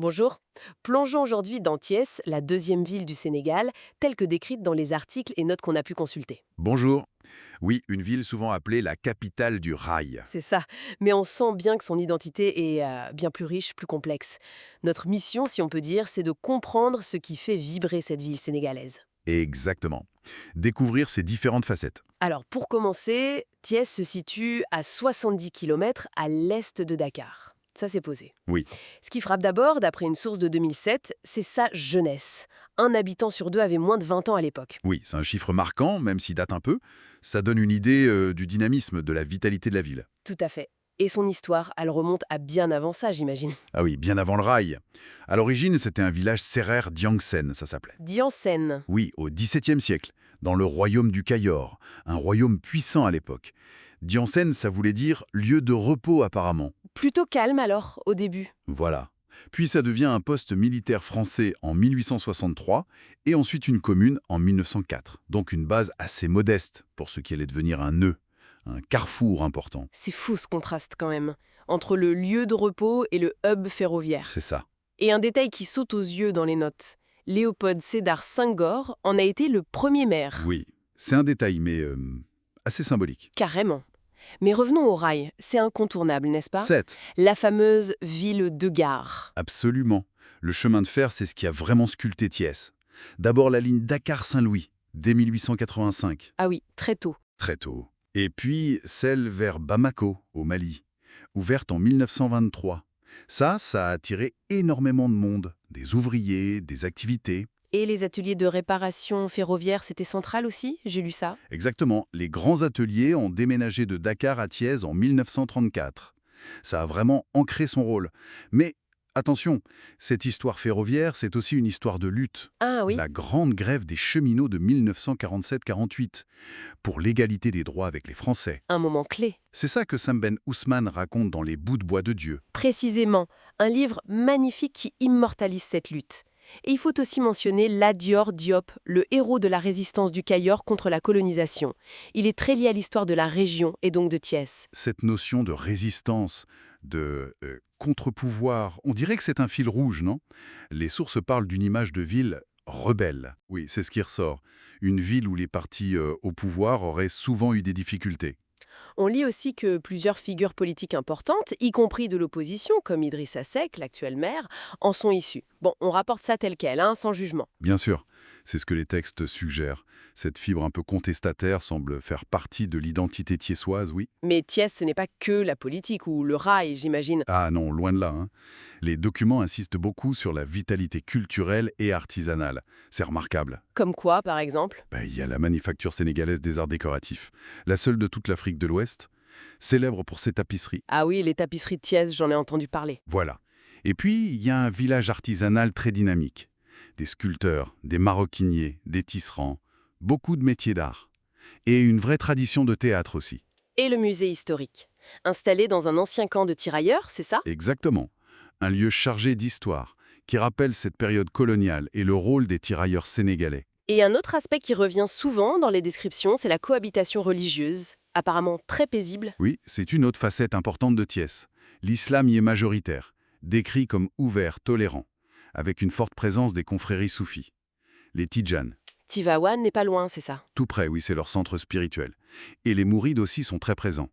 Bonjour. Plongeons aujourd'hui dans Thiès, la deuxième ville du Sénégal, telle que décrite dans les articles et notes qu'on a pu consulter. Bonjour. Oui, une ville souvent appelée la capitale du rail. C'est ça, mais on sent bien que son identité est bien plus riche, plus complexe. Notre mission, si on peut dire, c'est de comprendre ce qui fait vibrer cette ville sénégalaise. Exactement. Découvrir ses différentes facettes. Alors, pour commencer, Thiès se situe à 70 km à l'est de Dakar. Ça, c'est posé. Oui, Ce qui frappe d'abord, d'après une source de 2007, c'est sa jeunesse. Un habitant sur deux avait moins de 20 ans à l'époque. oui, c'est un chiffre marquant, même s'il date un peu. Ça donne une idée du dynamisme, de la vitalité de la ville. Tout à fait. Et son histoire, elle remonte à bien avant ça, j'imagine. Ah oui, bien avant le rail. À l'origine, c'était un village sérère d'Yangsen, ça s'appelait. Dit en scène. Oui, au XVIIe siècle, dans le royaume du Cayor, un royaume puissant à l'époque. Diansen, ça voulait dire lieu de repos apparemment. Plutôt calme alors, au début. Voilà. Puis ça devient un poste militaire français en 1863 et ensuite une commune en 1904. Donc une base assez modeste pour ce qui allait devenir un nœud, un carrefour important. C'est fou ce contraste quand même, entre le lieu de repos et le hub ferroviaire. C'est ça. Et un détail qui saute aux yeux dans les notes. Léopold Sédar Senghor en a été le premier maire. Oui, c'est un détail, mais assez symbolique. Carrément. Mais revenons au rail, c'est incontournable, n'est-ce pas? 7. La fameuse ville de gare. Absolument. Le chemin de fer, c'est ce qui a vraiment sculpté Thiès. D'abord la ligne Dakar-Saint-Louis, dès 1885, Ah oui, très tôt. très tôt. Et puis celle vers Bamako, au Mali, ouverte en 1923. Ça a attiré énormément de monde, des ouvriers, des activités. Et les ateliers de réparation ferroviaire, c'était central aussi? J'ai lu ça. Exactement, les grands ateliers ont déménagé de Dakar à Thiès en 1934. Ça a vraiment ancré son rôle. Mais attention, cette histoire ferroviaire, c'est aussi une histoire de lutte. Ah oui. La grande grève des cheminots de 1947-48 pour l'égalité des droits avec les Français. Un moment clé. C'est ça que Sam Ben Ousmane raconte dans Les Bouts de bois de Dieu. Précisément, un livre magnifique qui immortalise cette lutte. Et il faut aussi mentionner Lat Diop, le héros de la résistance du Cayor contre la colonisation. Il est très lié à l'histoire de la région et donc de Thiès. Cette notion de résistance, de contre-pouvoir, on dirait que c'est un fil rouge, non? Les sources parlent d'une image de ville rebelle. Oui, c'est ce qui ressort. Une ville où les partis au pouvoir auraient souvent eu des difficultés. On lit aussi que plusieurs figures politiques importantes, y compris de l'opposition, comme Idrissa Seck, l'actuel maire, en sont issues. Bon, on rapporte ça tel quel, hein, sans jugement. Bien sûr, c'est ce que les textes suggèrent. Cette fibre un peu contestataire semble faire partie de l'identité thiessoise, oui. Mais Thiès, ce n'est pas que la politique ou le rail, j'imagine. Ah non, loin de là, hein. Les documents insistent beaucoup sur la vitalité culturelle et artisanale. C'est remarquable. Comme quoi, par exemple? Il y a la manufacture sénégalaise des arts décoratifs, la seule de toute l'Afrique de l'Ouest, célèbre pour ses tapisseries. Ah oui, les tapisseries de Thiès, j'en ai entendu parler. Voilà. Et puis, il y a un village artisanal très dynamique. Des sculpteurs, des maroquiniers, des tisserands, beaucoup de métiers d'art. Et une vraie tradition de théâtre aussi. Et le musée historique. Installé dans un ancien camp de tirailleurs, c'est ça? Exactement. Un lieu chargé d'histoire, qui rappelle cette période coloniale et le rôle des tirailleurs sénégalais. Et un autre aspect qui revient souvent dans les descriptions, c'est la cohabitation religieuse, apparemment très paisible. Oui, c'est une autre facette importante de Thiès. L'islam y est majoritaire, décrit comme ouvert, tolérant, avec une forte présence des confréries soufis. Les Tidjanes, Tivaouane n'est pas loin, c'est ça? tout près, oui, c'est leur centre spirituel. Et les Mourides aussi sont très présents.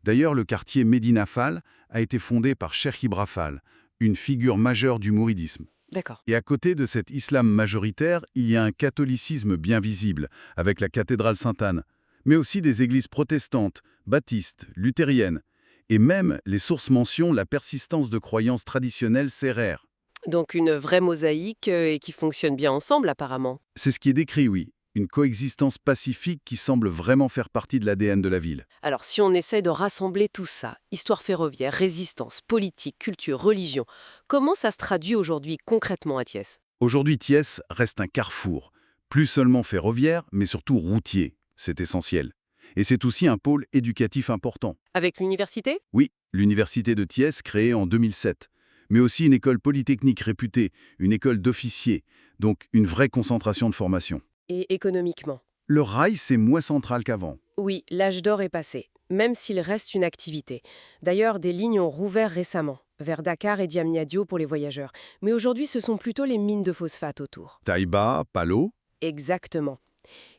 D'ailleurs, le quartier Médina Fall a été fondé par Cheikh Ibra Fall, une figure majeure du mouridisme. D'accord. Et à côté de cet islam majoritaire, il y a un catholicisme bien visible, avec la cathédrale Sainte-Anne, mais aussi des églises protestantes, baptistes, luthériennes, et même, les sources mentionnent la persistance de croyances traditionnelles sérères. Donc une vraie mosaïque et qui fonctionne bien ensemble, apparemment. C'est ce qui est décrit, oui, une coexistence pacifique qui semble vraiment faire partie de l'ADN de la ville. Alors si on essaie de rassembler tout ça, histoire ferroviaire, résistance, politique, culture, religion, comment ça se traduit aujourd'hui concrètement à Thiès? Aujourd'hui, Thiès reste un carrefour, plus seulement ferroviaire, mais surtout routier. C'est essentiel. Et c'est aussi un pôle éducatif important. Avec l'université? Oui, l'université de Thiès, créée en 2007, mais aussi une école polytechnique réputée, une école d'officiers, donc une vraie concentration de formation. Et économiquement? Le rail, c'est moins central qu'avant. Oui, l'âge d'or est passé, même s'il reste une activité. D'ailleurs, des lignes ont rouvert récemment. vers Dakar et Diamniadio pour les voyageurs. Mais aujourd'hui, ce sont plutôt les mines de phosphate autour. Taïba, Palo. Exactement.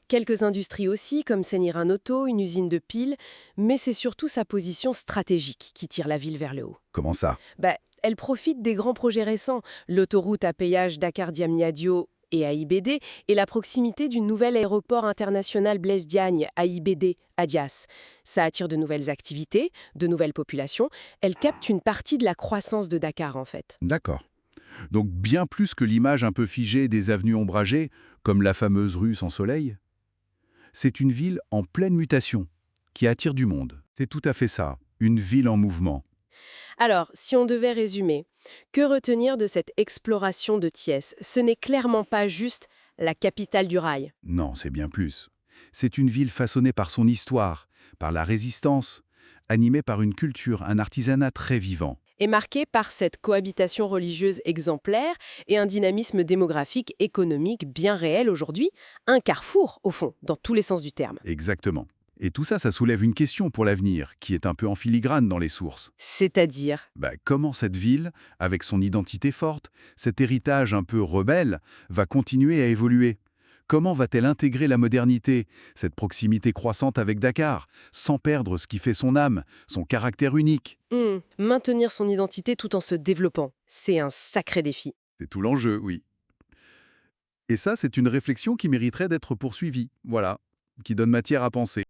Quelques industries aussi, comme Seniran Auto, une usine de piles, mais c'est surtout sa position stratégique qui tire la ville vers le haut. Comment ça? Elle profite des grands projets récents, l'autoroute à péage Dakar-Diamniadio et AIBD, et la proximité du nouvel aéroport international Blaise Diagne, AIBD, à Dias. Ça attire de nouvelles activités, de nouvelles populations. Elle capte une partie de la croissance de Dakar, en fait. D'accord. Donc bien plus que l'image un peu figée des avenues ombragées, comme la fameuse rue sans soleil. C'est une ville en pleine mutation, qui attire du monde. C'est tout à fait ça, une ville en mouvement. Alors, si on devait résumer, que retenir de cette exploration de Thiès? Ce n'est clairement pas juste la capitale du rail. Non, c'est bien plus. C'est une ville façonnée par son histoire, par la résistance, animée par une culture, un artisanat très vivant. Est marquée par cette cohabitation religieuse exemplaire et un dynamisme démographique économique bien réel aujourd'hui, un carrefour, au fond, dans tous les sens du terme. Exactement. Et tout ça, ça soulève une question pour l'avenir, qui est un peu en filigrane dans les sources. C'est-à-dire, Comment cette ville, avec son identité forte, cet héritage un peu rebelle, va continuer à évoluer? Comment va-t-elle intégrer la modernité, cette proximité croissante avec Dakar, sans perdre ce qui fait son âme, son caractère unique? maintenir son identité tout en se développant, c'est un sacré défi. C'est tout l'enjeu, oui. Et ça, c'est une réflexion qui mériterait d'être poursuivie, voilà, qui donne matière à penser.